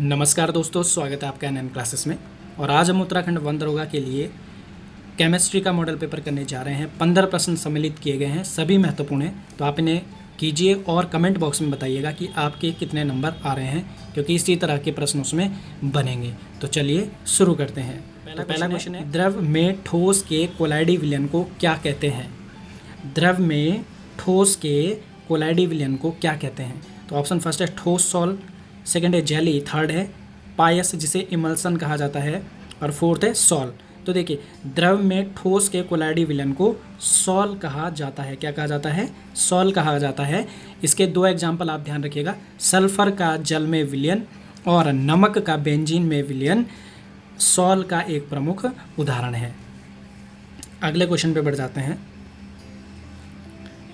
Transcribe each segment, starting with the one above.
नमस्कार दोस्तों, स्वागत है आपका एनएन क्लासेस में। और आज हम उत्तराखंड वन दरोगा के लिए केमिस्ट्री का मॉडल पेपर करने जा रहे हैं। 15 प्रश्न सम्मिलित किए गए हैं, सभी महत्वपूर्ण हैं, तो आप इन्हें कीजिए और कमेंट बॉक्स में बताइएगा कि आपके कितने नंबर आ रहे हैं, क्योंकि इसी तरह के प्रश्न उसमें बनेंगे। तो चलिए शुरू करते हैं। पहला क्वेश्चन है, द्रव में ठोस के कोलाइडी विलयन को क्या कहते हैं? द्रव में ठोस के कोलाइडी विलयन को क्या कहते हैं? तो ऑप्शन फर्स्ट है ठोस सॉल, सेकंड है जेली, थर्ड है पायस जिसे इमल्सन कहा जाता है, और फोर्थ है सॉल। तो देखिए, द्रव में ठोस के कोलाइडी विलयन को सॉल कहा जाता है। क्या कहा जाता है? सॉल कहा जाता है। इसके दो एग्जाम्पल आप ध्यान रखिएगा, सल्फर का जल में विलयन और नमक का बेंजीन में विलयन सॉल का एक प्रमुख उदाहरण है। अगले क्वेश्चन पे बढ़ जाते हैं।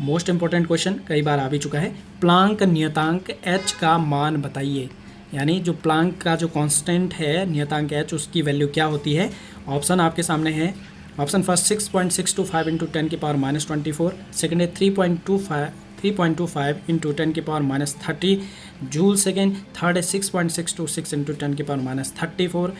मोस्ट इंपॉर्टेंट क्वेश्चन, कई बार आ भी चुका है। प्लांक नियतांक h का मान बताइए। यानी जो प्लांक का जो कांस्टेंट है नियतांक h, उसकी वैल्यू क्या होती है? ऑप्शन आपके सामने है। ऑप्शन फर्स्ट 6.625 इंटू 10 की पावर -24, सेकेंड है 3.25 इंटू 10 की पावर -30 जूल सेकेंड, थर्ड है 6.626 इंटू 10 की पावर -34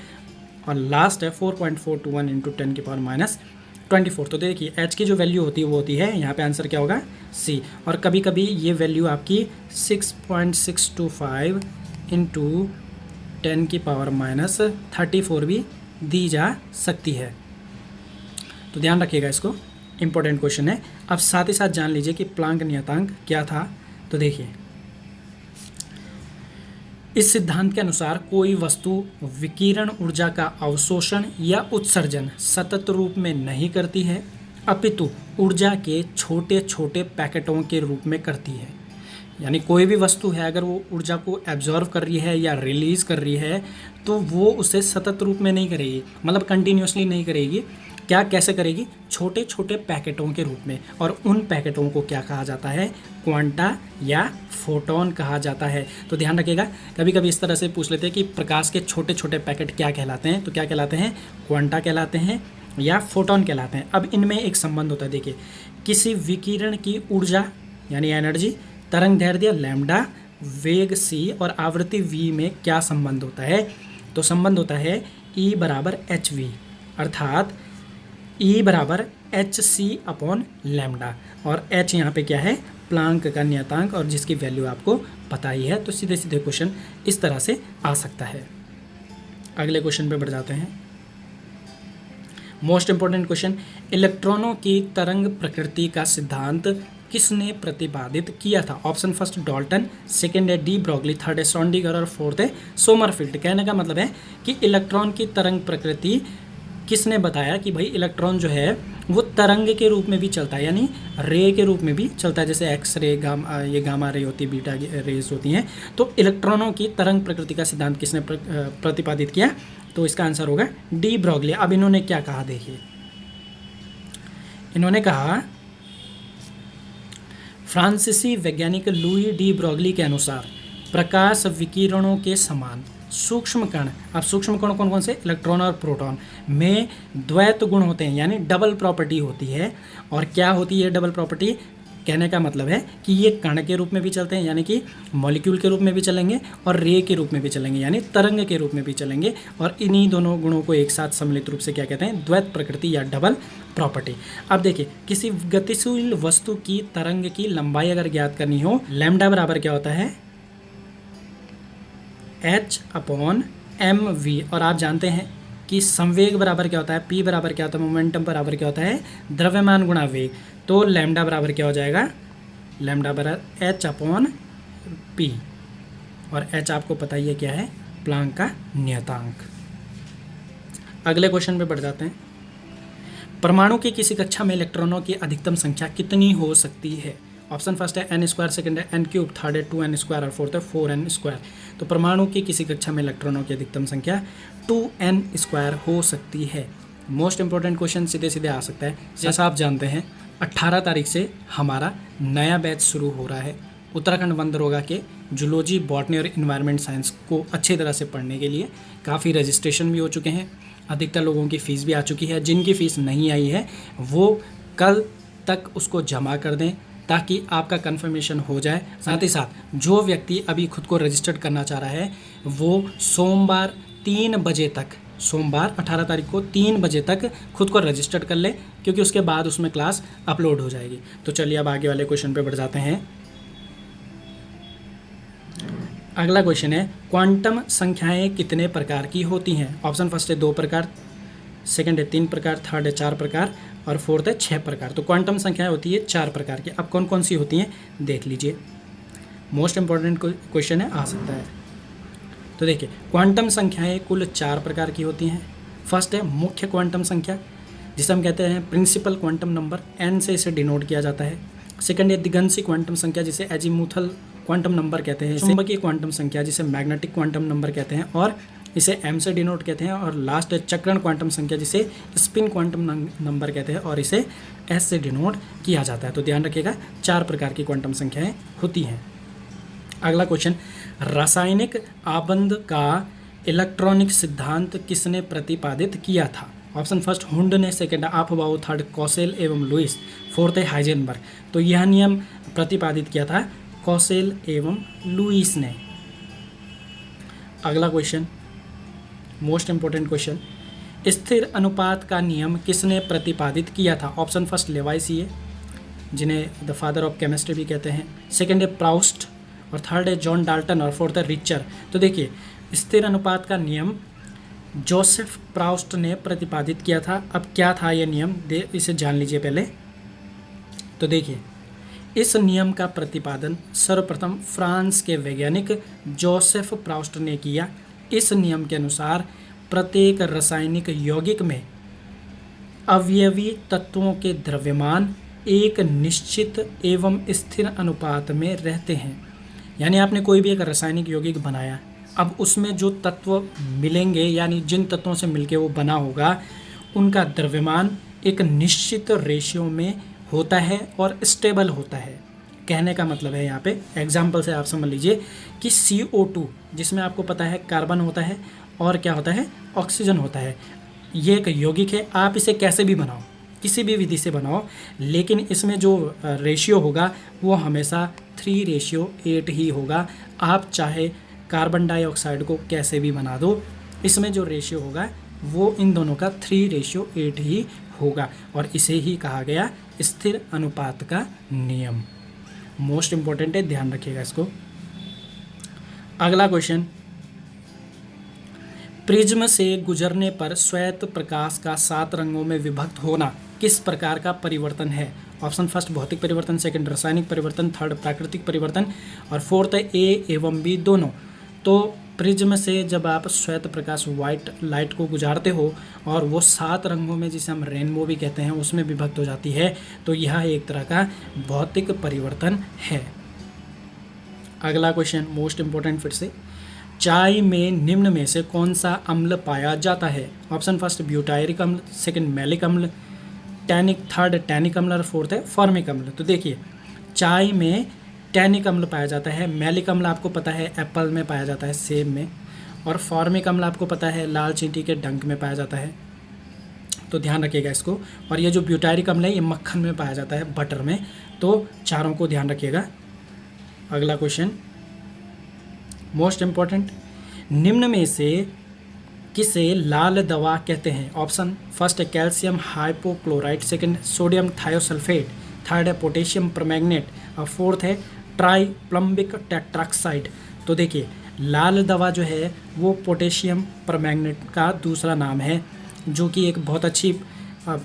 और लास्ट है 4.421 इंटू 10 की पावर -24। तो देखिए h की जो वैल्यू होती है वो होती है, यहाँ पे आंसर क्या होगा? C। और कभी कभी ये वैल्यू आपकी 6.625 इंटू 10 की पावर -34 भी दी जा सकती है। तो ध्यान रखिएगा, इसको इम्पोर्टेंट क्वेश्चन है। अब साथ ही साथ जान लीजिए कि प्लांक नियतांक क्या था। तो देखिए, इस सिद्धांत के अनुसार कोई वस्तु विकिरण ऊर्जा का अवशोषण या उत्सर्जन सतत रूप में नहीं करती है, अपितु ऊर्जा के छोटे छोटे पैकेटों के रूप में करती है। यानी कोई भी वस्तु है, अगर वो ऊर्जा को एब्जॉर्व कर रही है या रिलीज कर रही है, तो वो उसे सतत रूप में नहीं करेगी, मतलब कंटिन्यूसली नहीं करेगी। क्या कैसे करेगी? छोटे छोटे पैकेटों के रूप में। और उन पैकेटों को क्या कहा जाता है? क्वांटा या फोटोन कहा जाता है। तो ध्यान रखिएगा, कभी कभी इस तरह से पूछ लेते हैं कि प्रकाश के छोटे छोटे पैकेट क्या कहलाते हैं? तो क्या कहलाते हैं? क्वांटा कहलाते हैं या फोटोन कहलाते हैं। अब इनमें एक संबंध होता है। देखिए, किसी विकिरण की ऊर्जा यानी एनर्जी, तरंग दैर्ध्य लैम्डा, वेग c और आवृत्ति v में क्या संबंध होता है? तो संबंध होता है E बराबर hv, अर्थात E बराबर hc/लैम्डा। और h यहाँ पे क्या है? प्लांक का नियतांक, और जिसकी वैल्यू आपको पता ही है। तो सीधे सीधे क्वेश्चन इस तरह से आ सकता है। अगले क्वेश्चन पे बढ़ जाते हैं। मोस्ट इंपॉर्टेंट क्वेश्चन, इलेक्ट्रॉनों की तरंग प्रकृति का सिद्धांत किसने प्रतिपादित किया था? ऑप्शन फर्स्ट डाल्टन, सेकेंड है डी ब्रॉगली, थर्ड है सोंडीगर और फोर्थ है सोमरफील्ड। कहने का मतलब है कि इलेक्ट्रॉन की तरंग प्रकृति किसने बताया कि भाई इलेक्ट्रॉन जो है वो तरंग के रूप में भी चलता है, यानी रे के रूप में भी चलता है। जैसे एक्स रे, गामा रे होती है, बीटा रेज होती हैं। तो इलेक्ट्रॉनों की तरंग प्रकृति का सिद्धांत किसने प्रतिपादित किया? तो इसका आंसर होगा डी ब्रॉगली। अब इन्होंने क्या कहा? देखिए, इन्होंने कहा फ्रांसीसी वैज्ञानिक लुई डी ब्रॉगली के अनुसार प्रकाश विकिरणों के समान सूक्ष्म कण, अब सूक्ष्म कण कौन कौन से? इलेक्ट्रॉन और प्रोटॉन में द्वैत गुण होते हैं, यानी डबल प्रॉपर्टी होती है। और क्या होती है डबल प्रॉपर्टी? कहने का मतलब है कि ये कण के रूप में भी चलते हैं, यानी कि मॉलिक्यूल के रूप में भी चलेंगे, और रे के रूप में भी चलेंगे, यानी तरंग के रूप में भी चलेंगे। और इन्हीं दोनों गुणों को एक साथ सम्मिलित रूप से क्या कहते हैं? द्वैत प्रकृति या डबल प्रॉपर्टी। अब देखिए, किसी गतिशील वस्तु की तरंग की लंबाई अगर ज्ञात करनी हो, लैम्डा बराबर क्या होता है? h/mv। और आप जानते हैं कि संवेग बराबर क्या होता है? p बराबर क्या होता है? मोमेंटम बराबर क्या होता है? द्रव्यमान गुणा वेग। तो लैम्डा बराबर क्या हो जाएगा? लैम्डा बराबर h/p, और h आपको पता ही है क्या है? प्लांक का नियतांक। अगले क्वेश्चन पे बढ़ जाते हैं। परमाणु की किसी कक्षा में इलेक्ट्रॉनों की अधिकतम संख्या कितनी हो सकती है? ऑप्शन फर्स्ट है n², सेकंड है n³, थर्ड है 2n² और फोर्थ है 4n²। तो परमाणु की किसी कक्षा में इलेक्ट्रॉनों की अधिकतम संख्या 2n² हो सकती है। मोस्ट इंपॉर्टेंट क्वेश्चन सीधे सीधे आ सकता है। जैसा आप जानते हैं, 18 तारीख से हमारा नया बैच शुरू हो रहा है उत्तराखंड वन दरोगा के जूलॉजी, बॉटनी और इन्वायरमेंट साइंस को अच्छी तरह से पढ़ने के लिए। काफ़ी रजिस्ट्रेशन भी हो चुके हैं, अधिकतर लोगों की फ़ीस भी आ चुकी है। जिनकी फ़ीस नहीं आई है वो कल तक उसको जमा कर दें, ताकि आपका कन्फर्मेशन हो जाए। साथ ही साथ जो व्यक्ति अभी खुद को रजिस्टर्ड करना चाह रहा है वो सोमवार 3 बजे तक, सोमवार 18 तारीख को 3 बजे तक खुद को रजिस्टर्ड कर ले, क्योंकि उसके बाद उसमें क्लास अपलोड हो जाएगी। तो चलिए अब आगे वाले क्वेश्चन पे बढ़ जाते हैं। अगला क्वेश्चन है क्वांटम संख्याएं कितने प्रकार की होती हैं? ऑप्शन फर्स्ट है 2 प्रकार, सेकंड है 3 प्रकार, थर्ड है 4 प्रकार और फोर्थ है 6 प्रकार। तो क्वांटम संख्याएं होती है 4 प्रकार की। अब कौन कौन सी होती हैं देख लीजिए, मोस्ट इंपॉर्टेंट क्वेश्चन है, आ सकता है। तो देखिए क्वांटम संख्याएं कुल 4 प्रकार की होती हैं। फर्स्ट है मुख्य क्वांटम संख्या, जिसे हम कहते हैं प्रिंसिपल क्वांटम नंबर, एन से इसे डिनोट किया जाता है। सेकंड है दिगंशी क्वांटम संख्या, जिसे एजीमुथल क्वांटम नंबर कहते हैं। चुंबकीय क्वांटम संख्या, जिसे मैग्नेटिक क्वांटम नंबर कहते हैं और इसे एम से डिनोट कहते हैं। और लास्ट है चक्रण क्वांटम संख्या, जिसे स्पिन क्वांटम नंबर कहते हैं और इसे एस से डिनोट किया जाता है। तो ध्यान रखिएगा 4 प्रकार की क्वांटम संख्याएं होती हैं। अगला क्वेश्चन, रासायनिक आबंध का इलेक्ट्रॉनिक सिद्धांत किसने प्रतिपादित किया था? ऑप्शन फर्स्ट हुंड ने, सेकंड आफबाउ, थर्ड कॉसेल एवं लुइस, फोर्थ है हाइजेनबर्ग। तो यह नियम प्रतिपादित किया था कॉसेल एवं लुइस ने। अगला क्वेश्चन, मोस्ट इंपॉर्टेंट क्वेश्चन, स्थिर अनुपात का नियम किसने प्रतिपादित किया था? ऑप्शन फर्स्ट लेवाइसिए, जिन्हें द फादर ऑफ केमिस्ट्री भी कहते हैं, सेकंड है प्राउस्ट और थर्ड है जॉन डाल्टन और फोर्थ है रिचर। तो देखिए स्थिर अनुपात का नियम जोसेफ प्राउस्ट ने प्रतिपादित किया था। अब क्या था यह नियम, इसे जान लीजिए पहले। तो देखिए इस नियम का प्रतिपादन सर्वप्रथम फ्रांस के वैज्ञानिक जोसेफ प्राउस्ट ने किया। इस नियम के अनुसार प्रत्येक रासायनिक यौगिक में अवयवी तत्वों के द्रव्यमान एक निश्चित एवं स्थिर अनुपात में रहते हैं। यानी आपने कोई भी एक रासायनिक यौगिक बनाया, अब उसमें जो तत्व मिलेंगे यानी जिन तत्वों से मिलके वो बना होगा उनका द्रव्यमान एक निश्चित रेशियो में होता है और स्टेबल होता है। कहने का मतलब है यहाँ पे एग्जाम्पल से आप समझ लीजिए कि CO2, जिसमें आपको पता है कार्बन होता है और क्या होता है ऑक्सीजन होता है, ये एक यौगिक है। आप इसे कैसे भी बनाओ, किसी भी विधि से बनाओ, लेकिन इसमें जो रेशियो होगा वो हमेशा 3:8 ही होगा। आप चाहे कार्बन डाइऑक्साइड को कैसे भी बना दो, इसमें जो रेशियो होगा वो इन दोनों का 3:8 ही होगा और इसे ही कहा गया स्थिर अनुपात का नियम। मोस्ट इंपॉर्टेंट है, ध्यान रखिएगा इसको। अगला क्वेश्चन, प्रिज्म से गुजरने पर श्वेत प्रकाश का 7 रंगों में विभक्त होना किस प्रकार का परिवर्तन है? ऑप्शन फर्स्ट भौतिक परिवर्तन, सेकंड रासायनिक परिवर्तन, थर्ड प्राकृतिक परिवर्तन और फोर्थ है ए एवं बी दोनों। तो प्रिज्म से जब आप श्वेत प्रकाश वाइट लाइट को गुजारते हो और वो 7 रंगों में, जिसे हम रेनबो भी कहते हैं, उसमें विभक्त हो जाती है, तो यह एक तरह का भौतिक परिवर्तन है। अगला क्वेश्चन मोस्ट इंपॉर्टेंट फिर से, चाय में निम्न में से कौन सा अम्ल पाया जाता है? ऑप्शन फर्स्ट ब्यूटायरिक अम्ल, सेकंड मैलिक अम्ल, थर्ड टैनिक अम्ल और फोर्थ है फॉर्मिक अम्ल। तो देखिए चाय में टैनिक अम्ल पाया जाता है, मैलिक अम्ल आपको पता है एप्पल में पाया जाता है, सेब में, और फॉर्मिक अम्ल आपको पता है लाल चींटी के डंक में पाया जाता है। तो ध्यान रखिएगा इसको। और ये जो ब्यूटायरिक अम्ल है ये मक्खन में पाया जाता है, बटर में। तो चारों को ध्यान रखिएगा। अगला क्वेश्चन मोस्ट इंपॉर्टेंट, निम्न में से किसे लाल दवा कहते हैं? ऑप्शन फर्स्ट है calcium hypochloride, second sodium thiosulphate, third है पोटेशियम परमैंगनेट और फोर्थ है ट्राइप्लम्बिक टेट्राक्साइड। तो देखिए लाल दवा जो है वो पोटेशियम परमैंगनेट का दूसरा नाम है, जो कि एक बहुत अच्छी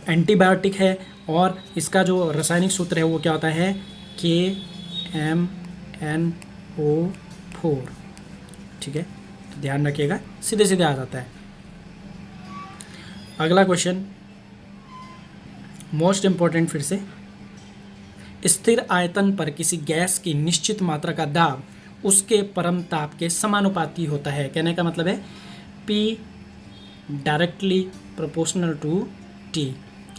एंटीबायोटिक है और इसका जो रासायनिक सूत्र है वो क्या होता है KMNO4। ठीक है, तो ध्यान रखिएगा, सीधे सीधे आ जाता है। अगला क्वेश्चन मोस्ट इंपॉर्टेंट फिर से, स्थिर आयतन पर किसी गैस की निश्चित मात्रा का दाब उसके परम ताप के समानुपाती होता है। कहने का मतलब है P directly proportional to T।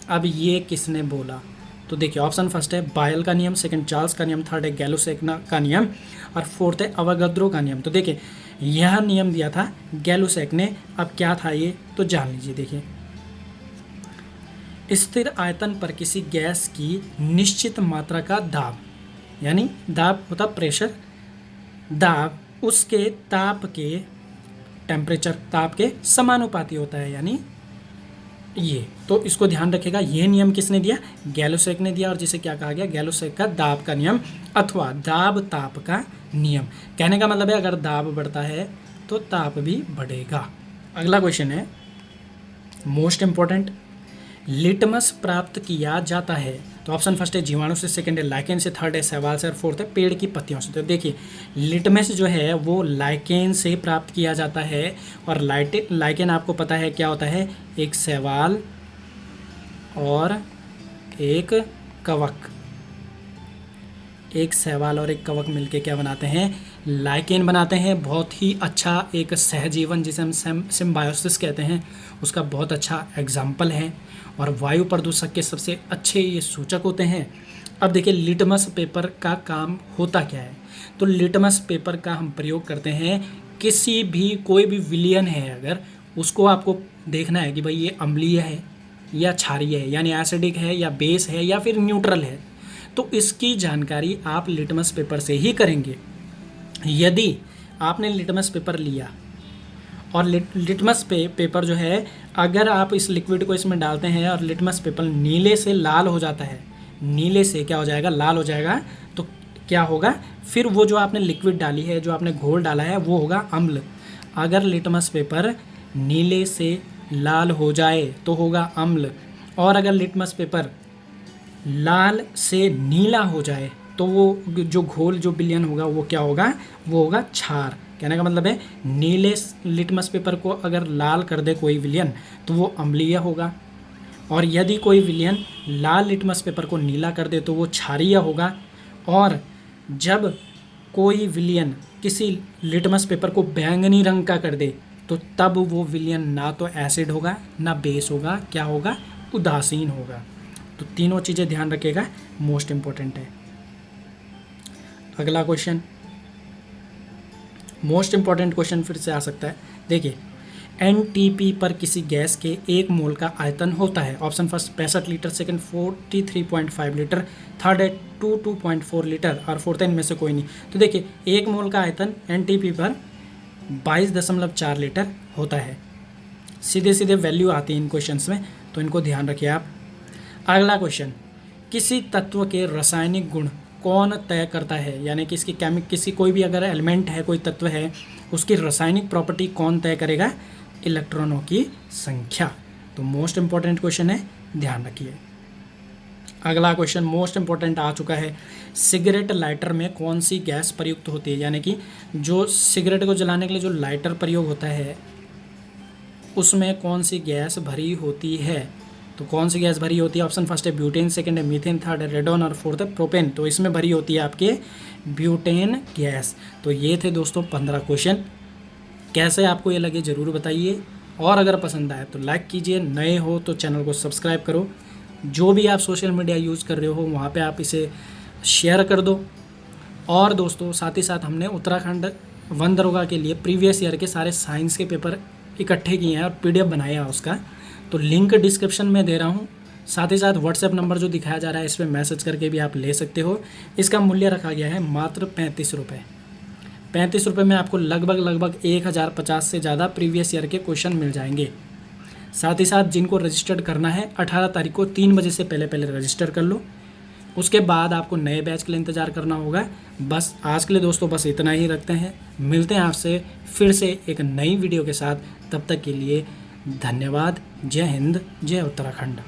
अब ये किसने बोला? तो देखिए ऑप्शन फर्स्ट है बायल का नियम, सेकंड चार्ल्स का नियम, थर्ड है गैलोसेक का नियम और फोर्थ है अवोगाद्रो का नियम। तो देखिए यह नियम दिया था गैलोसेक ने। अब क्या था ये तो जान लीजिए। देखिए स्थिर आयतन पर किसी गैस की निश्चित मात्रा का दाब, यानी दाब होता प्रेशर, दाब उसके ताप के टेम्परेचर ताप के समानुपाती होता है, यानी ये। तो इसको ध्यान रखेगा। ये नियम किसने दिया? गैलोसेक ने दिया, और जिसे क्या कहा गया? गैलोसेक का दाब का नियम अथवा दाब ताप का नियम। कहने का मतलब है अगर दाब बढ़ता है तो ताप भी बढ़ेगा। अगला क्वेश्चन है मोस्ट इंपॉर्टेंट, लिटमस प्राप्त किया जाता है। तो ऑप्शन फर्स्ट है जीवाणु से, सेकंड है लाइकेन से, थर्ड है शैवाल से, और फोर्थ है पेड़ की पत्तियों से। तो देखिए लिटमस जो है वो लाइकेन से प्राप्त किया जाता है, और लाइकेन आपको पता है क्या होता है? एक शैवाल और एक कवक, एक शैवाल और एक कवक मिलके क्या बनाते हैं? लाइकेन बनाते हैं। बहुत ही अच्छा एक सहजीवन जिसे हम सिम्बायोसिस कहते हैं उसका बहुत अच्छा एग्जाम्पल है, और वायु प्रदूषक के सबसे अच्छे ये सूचक होते हैं। अब देखिए लिटमस पेपर का काम होता क्या है? तो लिटमस पेपर का हम प्रयोग करते हैं किसी भी कोई भी विलयन है अगर उसको आपको देखना है कि भाई ये अम्लीय है या क्षारीय है, यानी एसिडिक है या बेस है या फिर न्यूट्रल है, तो इसकी जानकारी आप लिटमस पेपर से ही करेंगे। यदि आपने लिटमस पेपर लिया और लिटमस पेपर जो है अगर आप इस लिक्विड को इसमें डालते हैं और लिटमस पेपर नीले से लाल हो जाता है, नीले से क्या हो जाएगा? लाल हो जाएगा। तो क्या होगा? फिर वो जो आपने लिक्विड डाली है, जो आपने घोल डाला है, वो होगा अम्ल। अगर लिटमस पेपर नीले से लाल हो जाए तो होगा अम्ल, और अगर लिटमस पेपर लाल से नीला हो जाए तो वो जो घोल जो विलयन होगा वो क्या होगा? वो होगा क्षार। कहने का मतलब है नीले लिटमस पेपर को अगर लाल कर दे कोई विलयन तो वो अम्लीय होगा, और यदि कोई विलयन लाल लिटमस पेपर को नीला कर दे तो वो क्षारीय होगा। और जब कोई विलयन किसी लिटमस पेपर को बैंगनी रंग का कर दे तो तब वो विलयन ना तो एसिड होगा ना बेस होगा, क्या होगा? उदासीन होगा। तो तीनों चीज़ें ध्यान रखिएगा, मोस्ट इम्पोर्टेंट है। अगला क्वेश्चन, मोस्ट इम्पॉर्टेंट क्वेश्चन फिर से आ सकता है। देखिए एनटीपी पर किसी गैस के 1 मोल का आयतन होता है। Option first 65 litre, second 43.5 litre, third है 2.4 लीटर, और फोर्थ है इनमें से कोई नहीं। तो देखिए 1 मोल का आयतन एनटीपी पर 22.4 लीटर होता है। सीधे सीधे वैल्यू आती है इन क्वेश्चंस में, तो इनको ध्यान रखिए आप। अगला क्वेश्चन, किसी तत्व के रासायनिक गुण कौन तय करता है? यानी कि इसकी किसी कोई भी अगर एलिमेंट है, कोई तत्व है, उसकी रासायनिक प्रॉपर्टी कौन तय करेगा? इलेक्ट्रॉनों की संख्या। तो मोस्ट इंपॉर्टेंट क्वेश्चन है, ध्यान रखिए। अगला क्वेश्चन मोस्ट इंपॉर्टेंट आ चुका है, सिगरेट लाइटर में कौन सी गैस प्रयुक्त होती है? यानी कि जो सिगरेट को जलाने के लिए जो लाइटर प्रयोग होता है उसमें कौन सी गैस भरी होती है? तो कौन सी गैस भरी होती है? ऑप्शन फर्स्ट है ब्यूटेन, सेकंड है मीथेन, थर्ड है रेडोन, और फोर्थ है प्रोपेन। तो इसमें भरी होती है आपके ब्यूटेन गैस। तो ये थे दोस्तों 15 क्वेश्चन। कैसे आपको ये लगे ज़रूर बताइए, और अगर पसंद आए तो लाइक कीजिए, नए हो तो चैनल को सब्सक्राइब करो, जो भी आप सोशल मीडिया यूज़ कर रहे हो वहाँ पे आप इसे शेयर कर दो। और दोस्तों साथ ही साथ हमने उत्तराखंड वन दरोगा के लिए प्रीवियस ईयर के सारे साइंस के पेपर इकट्ठे किए हैं और PDF बनाया है उसका, तो लिंक डिस्क्रिप्शन में दे रहा हूँ। साथ ही साथ व्हाट्सएप नंबर जो दिखाया जा रहा है इस पर मैसेज करके भी आप ले सकते हो। इसका मूल्य रखा गया है मात्र 35 रुपये। 35 रुपये में आपको लगभग 1050 से ज़्यादा प्रीवियस ईयर के क्वेश्चन मिल जाएंगे। साथ ही साथ जिनको रजिस्टर्ड करना है 18 तारीख को 3 बजे से पहले रजिस्टर कर लो, उसके बाद आपको नए बैच के लिए इंतज़ार करना होगा। बस आज के लिए दोस्तों बस इतना ही रखते हैं, मिलते हैं आपसे फिर से एक नई वीडियो के साथ। तब तक के लिए धन्यवाद। जय हिंद, जय उत्तराखंड।